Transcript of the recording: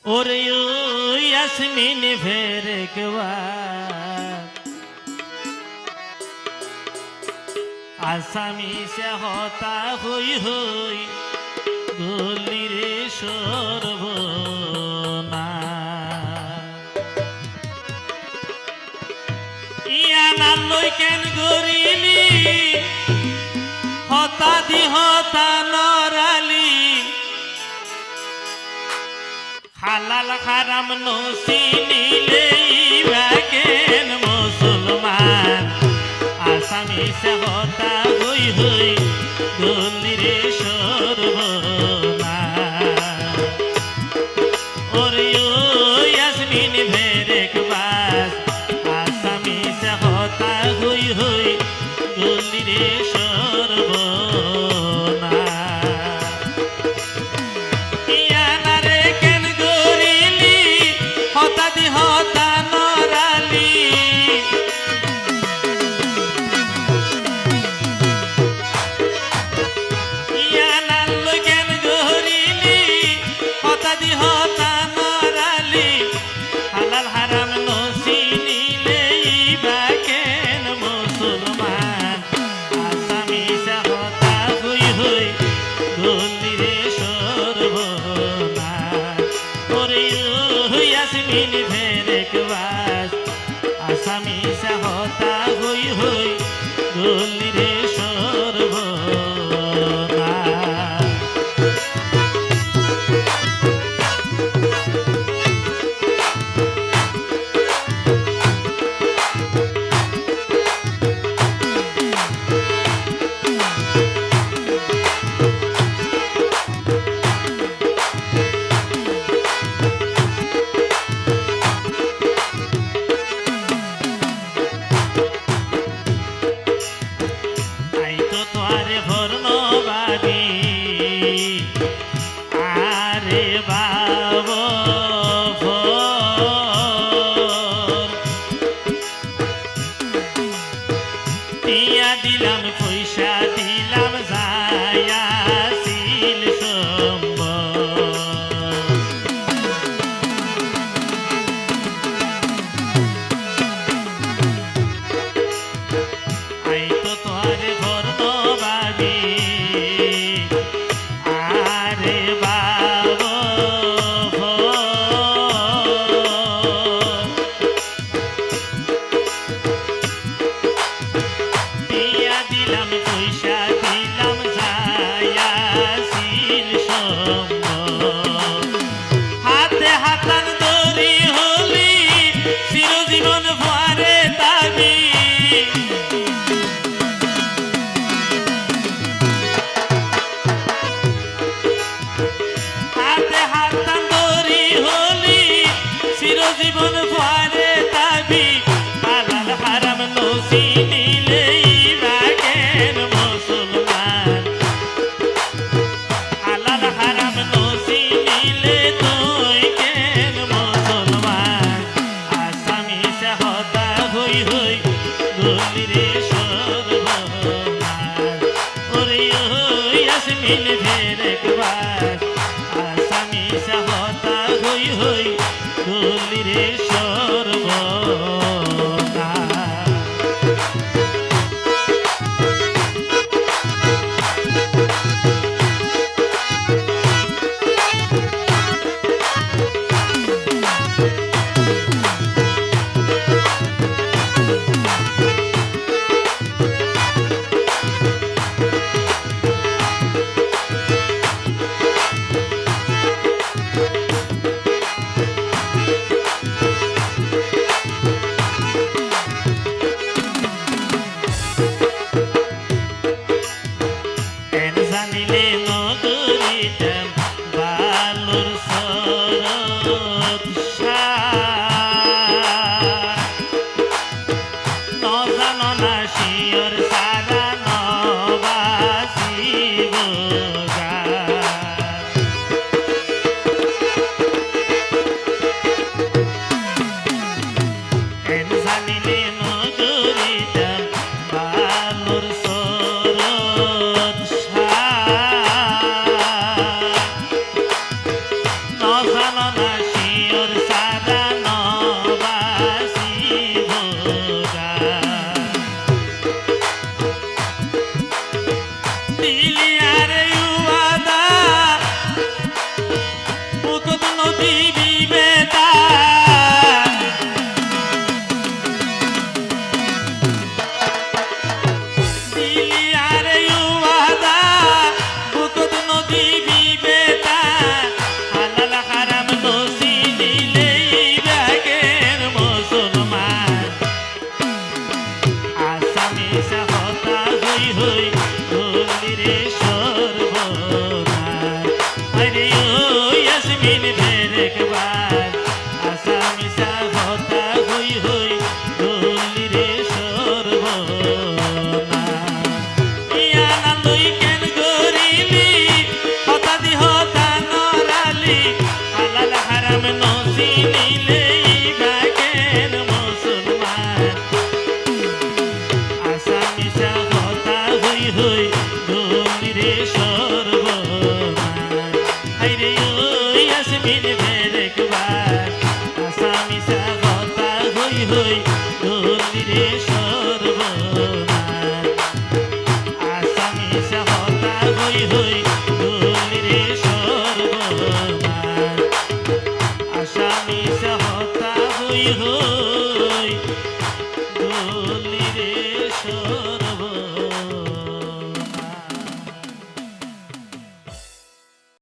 और यास्मीन फिर एक बार आसामी से होता हुई गली रे সর্বনা ইয়ানা লই কেন গরিলি হতা দি হতা নরালি হালাল হারাম নসিনিলে ইবাকেন মুসলমান আসামি সে হতা হই গলি রে সর্বনা और यास्मीन फिर एक बार आसामी से होता हुई गली रे সর্বনা ইয়ানা রে কেন গরিলি হতা দি হতা নরালি ইয়ানা লই কেন গরিলি হতা দি হতা নরালি হালাল হারাম নসিনিলে ইবাকেন মুসলমান আসামি সে হতা হুই গলি রে সর্বনা ওরে ইয়াসমিন ফের এক বাস আসামি সে হতা হুই গলি রে সর্বনা দিলাম পয়সা দিলাম যায়া সিল আই তো তোরে বর্ণবাদী আরে বাবো দিলাম পয়সা দিলাম যায়া সিল হাতে হাতান দড়ি হলি চিরজীবন ভরে দাবি হাতে হাতান দড়ি হলি চিরজীবন ভরে দাবি হালাল হারাম নসিনিলে ইবাকেন মুসলমান হালাল হারাম নসিনিলে তুই কেন মুসলমান আসামি সে হতা হই গলি রে সর্বনা ওরে ইয়াসমিন ফের এক বাস আসামি সে হতা হই গলি রে সর্বনা জানিলে নগরীতাম বালুর সরত নজানো না শিয়র সারা নবাসি জানিলে নগরীতাম বালুর সরত জানো না শিওর সারা নবাসী ভোগা দিলিয়ারে উয়াদা মুকুদ নদী বিবেতা দিলিয়ারে উয়াদা মুকুদ নদী বিবেতা হালাল হারাম দোষী দিলেই ব্যাগের মুসলমান আসামি সাহতা হই হই রে সর্বনাশ আরে ও ইয়াসমিন ফের একবার আসামি সাহতা হই হই ডলি রে সর্বনাশ ইয়ানা লই কেন গরিলি হতা দি হতা নরালি হালাল হারাম নসি নিলে বাকের মুসলমান আসামি সাহতা হই হই ডলি রে সর্বনাশ আরে ও ইয়াসমিন ফের একবার আসামি সাহতা হই হই ডলি রে সর্বনাশ আসামি সাহতা হই হই ডলি রে সর্বনাশ আসামি সাহতা হই হই